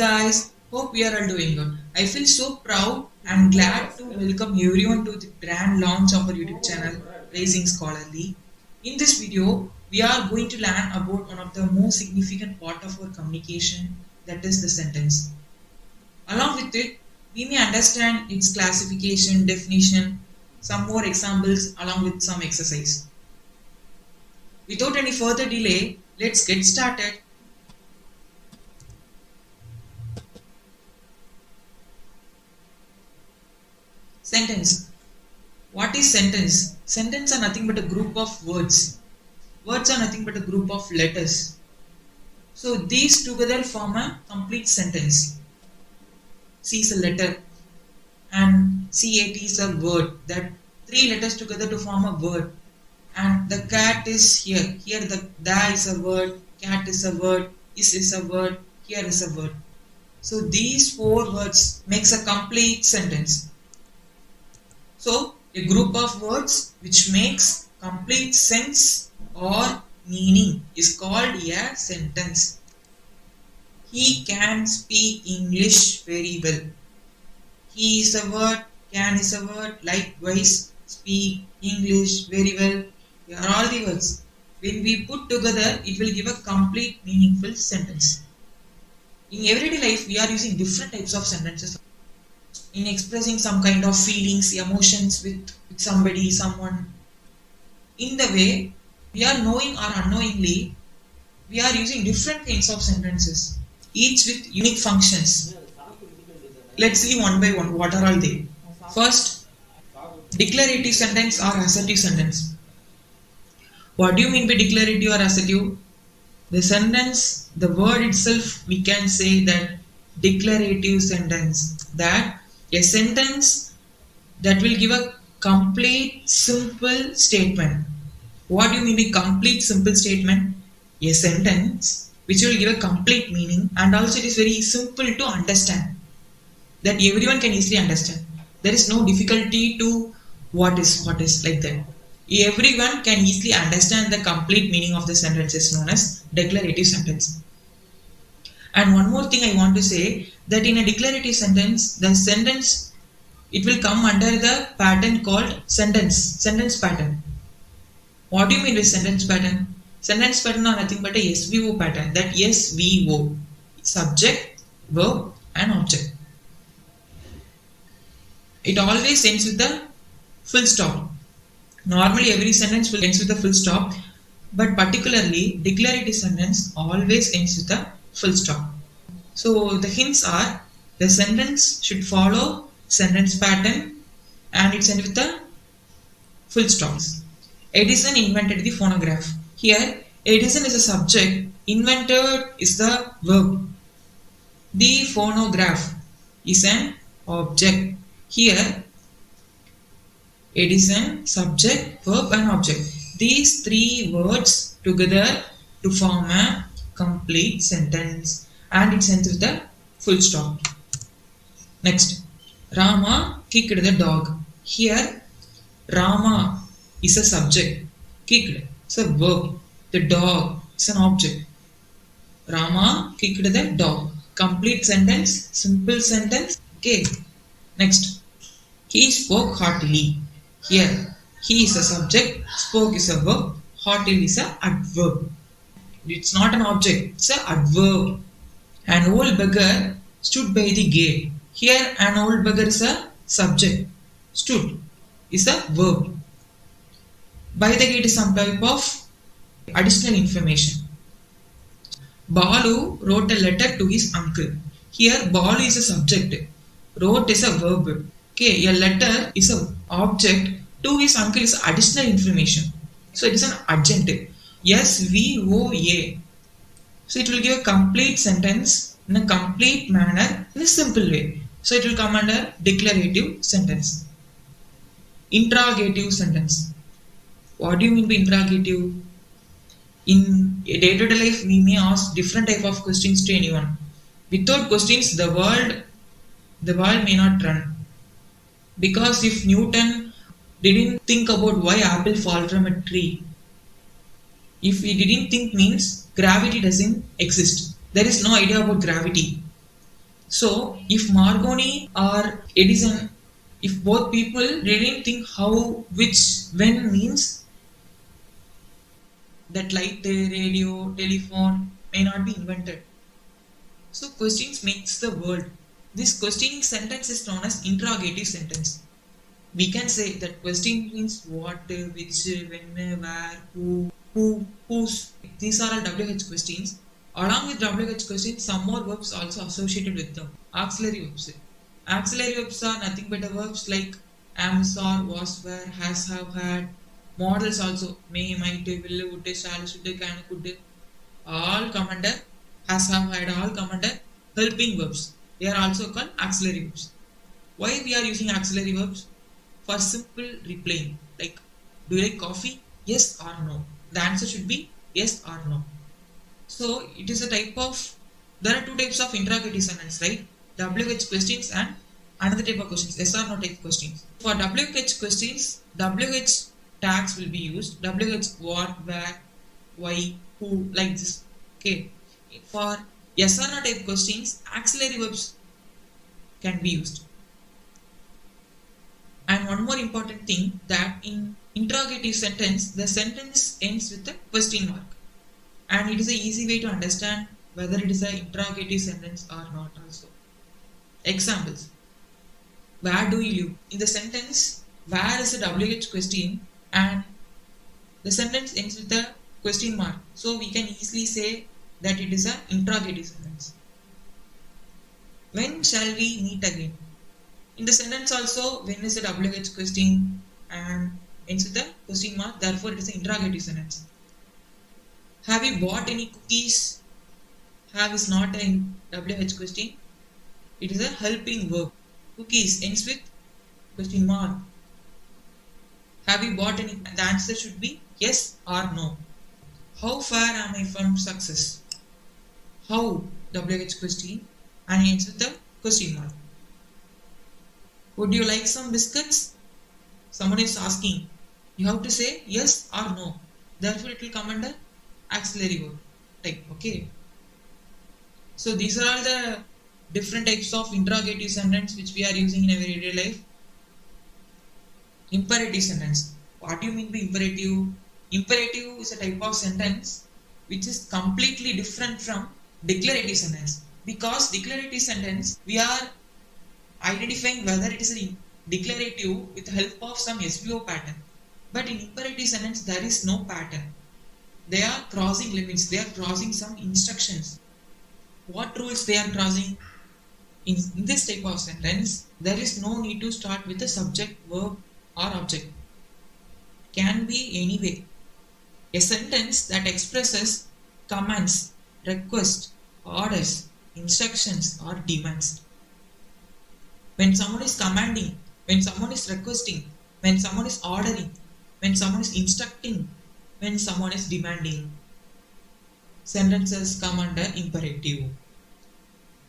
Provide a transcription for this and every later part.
guys, hope we are all doing good. I feel so proud and glad to welcome everyone to the grand launch of our YouTube channel, Raising Scholarly. In this video, we are going to learn about one of the most significant part of our communication, that is the sentence. Along with it, we may understand its classification, definition, some more examples along with some exercise. Without any further delay, let's get started. Sentence. What is sentence? Sentence are nothing but a group of words. Words are nothing but a group of letters. So these together form a complete sentence. C is a letter and CAT is a word. That three letters together to form a word. And the cat is here. Here the da is a word, cat is a word, is a word, here is a word. So these four words makes a complete sentence. So, a group of words which makes complete sense or meaning is called a sentence. He can speak English very well. He is a word, can is a word, likewise speak English very well. They are all the words. When we put together, it will give a complete meaningful sentence. In everyday life, we are using different types of sentences. In expressing some kind of feelings, emotions with somebody, someone. In the way, we are knowing or unknowingly, we are using different kinds of sentences, each with unique functions. Let's see one by one what are all they. First, declarative sentence or assertive sentence. What do you mean by declarative or assertive? The sentence, the word itself, we can say that declarative sentence, that a sentence that will give a complete simple statement. What do you mean by complete simple statement? A sentence which will give a complete meaning and also it is very simple to understand, that everyone can easily understand. There is no difficulty to what is like that. Everyone can easily understand the complete meaning of the sentence is known as declarative sentence. And one more thing I want to say, that in a declarative sentence, the sentence, it will come under the pattern called sentence pattern. What do you mean by sentence pattern? Sentence pattern are nothing but a SVO pattern, that SVO, subject, verb and object. It always ends with the full stop. Normally every sentence will end with a full stop, but particularly declarative sentence always ends with a full stop. So the hints are, the sentence should follow sentence pattern and it's ended with a full stop. Edison invented the phonograph. Here Edison is a subject, invented is the verb. The phonograph is an object. Here Edison, subject, verb and object. These three words together to form a complete sentence and it ends with a full stop. Next, Rama kicked the dog. Here Rama is a subject, kicked is a verb, the dog is an object. Rama kicked the dog. Complete sentence, simple sentence. Okay. Next, he spoke heartily. Here he is a subject, spoke is a verb, heartily is a adverb. It's not an object, it's an adverb. An old beggar stood by the gate. Here an old beggar is a subject. Stood is a verb. By the gate is some type of additional information. Balu wrote a letter to his uncle. Here Balu is a subject. Wrote is a verb. Okay, a letter is an object. To his uncle is additional information. So it is an adjective. SVOA. So it will give a complete sentence in a complete manner in a simple way. So it will come under declarative sentence. Interrogative sentence. What do you mean by interrogative? In day-to-day life, we may ask different type of questions to anyone. Without questions, the world may not run. Because if Newton didn't think about why apple fall from a tree, if he didn't think means gravity doesn't exist. There is no idea about gravity. So if Marconi or Edison, if both people didn't think how, which, when means, that light, radio, telephone may not be invented. So questions makes the world. This questioning sentence is known as interrogative sentence. We can say that question means what, which, when, where, whose. These are all WH questions. Along with WH questions, some more verbs also associated with them. Auxiliary verbs. Auxiliary verbs are nothing but the verbs like am, saw, was, were, has, have, had. Models also may, might, will, would, shall, should, can, could. All come under has, have, had. All come under helping verbs. They are also called auxiliary verbs. Why we are using auxiliary verbs? For simple replying. Like, do you like coffee? Yes or no. The answer should be yes or no. So it is a type of, there are two types of interrogative sentence, right? WH questions and another type of questions, yes or no type questions. For WH questions, WH tags will be used. WH what, where, why, who, like this. Okay. For yes or no type questions, auxiliary verbs can be used. And one more important thing, that in interrogative sentence, the sentence ends with a question mark. And it is an easy way to understand whether it is an interrogative sentence or not also. Examples. Where do you live? In the sentence, where is a WH question and the sentence ends with a question mark. So we can easily say that it is an interrogative sentence. When shall we meet again? In the sentence also, when is a WH question and ends with a question mark, therefore it is an interrogative sentence. Have you bought any cookies? Have is not a WH question. It is a helping verb. Cookies ends with question mark. Have you bought any? The answer should be yes or no. How far am I from success? How, WH question, and ends with a question mark. Would you like some biscuits? Someone is asking. You have to say yes or no. Therefore it will come under auxiliary verb type. Okay. So these are all the different types of interrogative sentence which we are using in everyday life. Imperative sentence. What do you mean by imperative? Imperative is a type of sentence which is completely different from declarative sentence. Because declarative sentence, we are identifying whether it is a declarative with the help of some SVO pattern. But in imperative sentence, there is no pattern. They are crossing limits. They are crossing some instructions. What rules they are crossing? In this type of sentence, there is no need to start with a subject, verb or object. Can be any way. A sentence that expresses commands, requests, orders, instructions or demands. When someone is commanding, when someone is requesting, when someone is ordering, when someone is instructing, when someone is demanding, sentences come under imperative.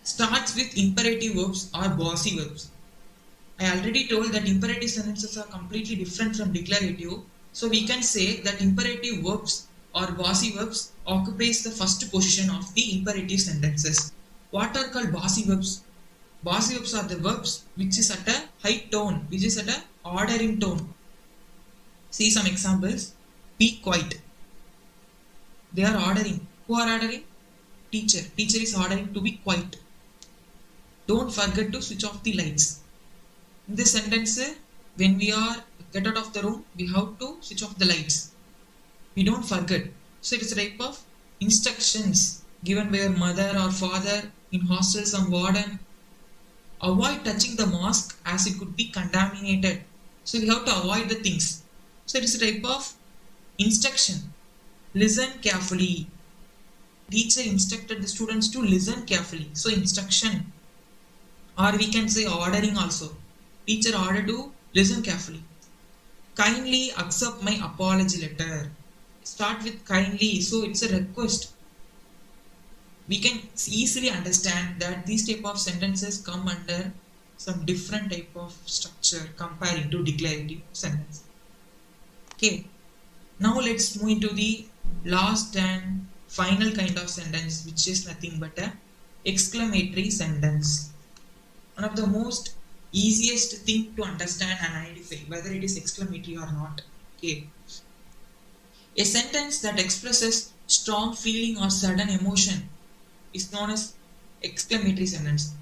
Starts with imperative verbs or bossy verbs. I already told that imperative sentences are completely different from declarative. So we can say that imperative verbs or bossy verbs occupies the first position of the imperative sentences. What are called bossy verbs? Bossy verbs are the verbs which is at a high tone, which is at a ordering tone. See some examples. Be quiet. They are ordering. Who are ordering? Teacher. Teacher is ordering to be quiet. Don't forget to switch off the lights. In this sentence, when we are get out of the room, we have to switch off the lights. We don't forget. So it is a type of instructions given by your mother or father in hostel, some warden. Avoid touching the mask as it could be contaminated. So we have to avoid the things. So it is a type of instruction. Listen carefully. Teacher instructed the students to listen carefully. So instruction. Or we can say ordering also. Teacher ordered to listen carefully. Kindly accept my apology letter. Start with kindly. So it's a request. We can easily understand that these type of sentences come under some different type of structure comparing to declarative sentence. Okay. Now let's move into the last and final kind of sentence, which is nothing but a exclamatory sentence. One of the most easiest thing to understand and identify whether it is exclamatory or not. Okay. A sentence that expresses strong feeling or sudden emotion is known as exclamatory sentence.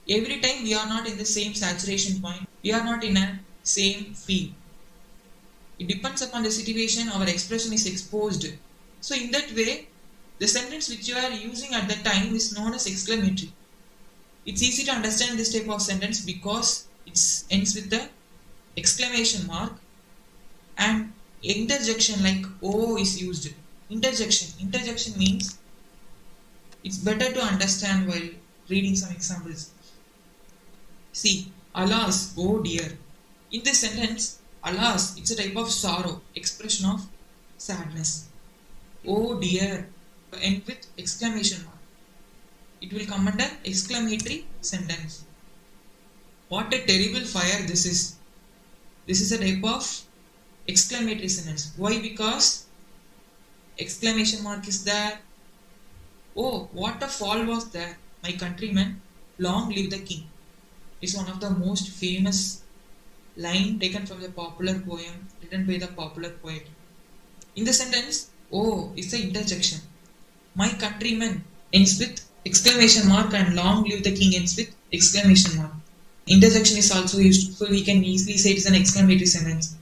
Every time we are not in the same saturation point, we are not in a same feel. It depends upon the situation our expression is exposed. So in that way, the sentence which you are using at the time is known as exclamatory. It's easy to understand this type of sentence because it ends with the exclamation mark and interjection like "oh" is used. Interjection means it's better to understand while reading some examples. See, alas, oh dear. In this sentence, alas, it's a type of sorrow, expression of sadness. Oh dear, end with exclamation mark. It will come under exclamatory sentence. What a terrible fire this is. This is a type of exclamatory sentence. Why? Because exclamation mark is there. Oh, what a fall was there. My countrymen, long live the king. Is one of the most famous line taken from the popular poem written by the popular poet. In the sentence, oh is the interjection. My countrymen ends with exclamation mark and long live the king ends with exclamation mark. Interjection is also used, so we can easily say it is an exclamatory sentence.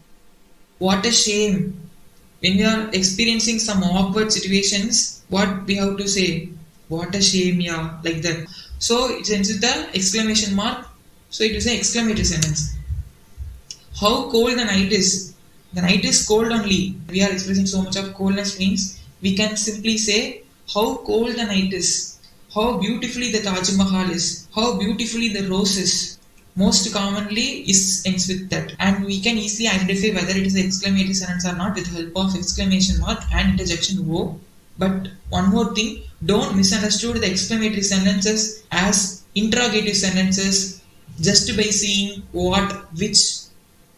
What a shame. When we are experiencing some awkward situations, what we have to say? What a shame, yeah, like that. So it ends with the exclamation mark. So it is an exclamatory sentence. How cold the night is. The night is cold only. We are expressing so much of coldness means we can simply say how cold the night is. How beautifully the Taj Mahal is. How beautifully the rose is. Most commonly ends with that, and we can easily identify whether it is an exclamatory sentence or not with the help of exclamation mark and interjection "oh." But one more thing, don't misunderstand the exclamatory sentences as interrogative sentences just by seeing what, which,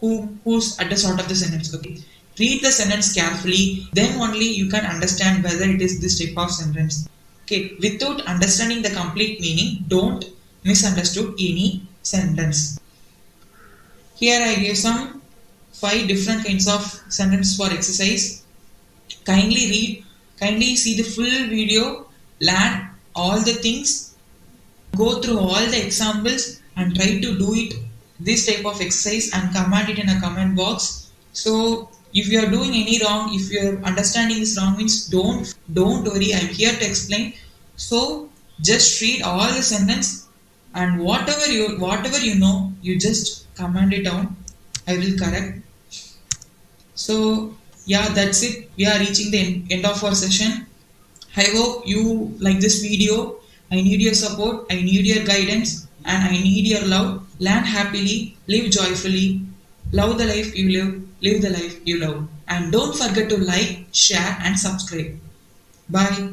who's at the start of the sentence. Okay, read the sentence carefully, then only you can understand whether it is this type of sentence. Okay, without understanding the complete meaning, don't misunderstood any sentence. Here I gave some 5 different kinds of sentence for exercise. Kindly see the full video, learn all the things, go through all the examples and try to do it this type of exercise and comment it in a comment box. So if you are doing any wrong, if your understanding is wrong means don't worry, I'm here to explain. So just read all the sentence and whatever you know, you just comment it down. I will correct. So yeah, that's it. We are reaching the end of our session. I hope you like this video. I need your support, I need your guidance, and I need your love. Learn happily, live joyfully, love the life you live the life you love. And don't forget to like, share, and subscribe. Bye.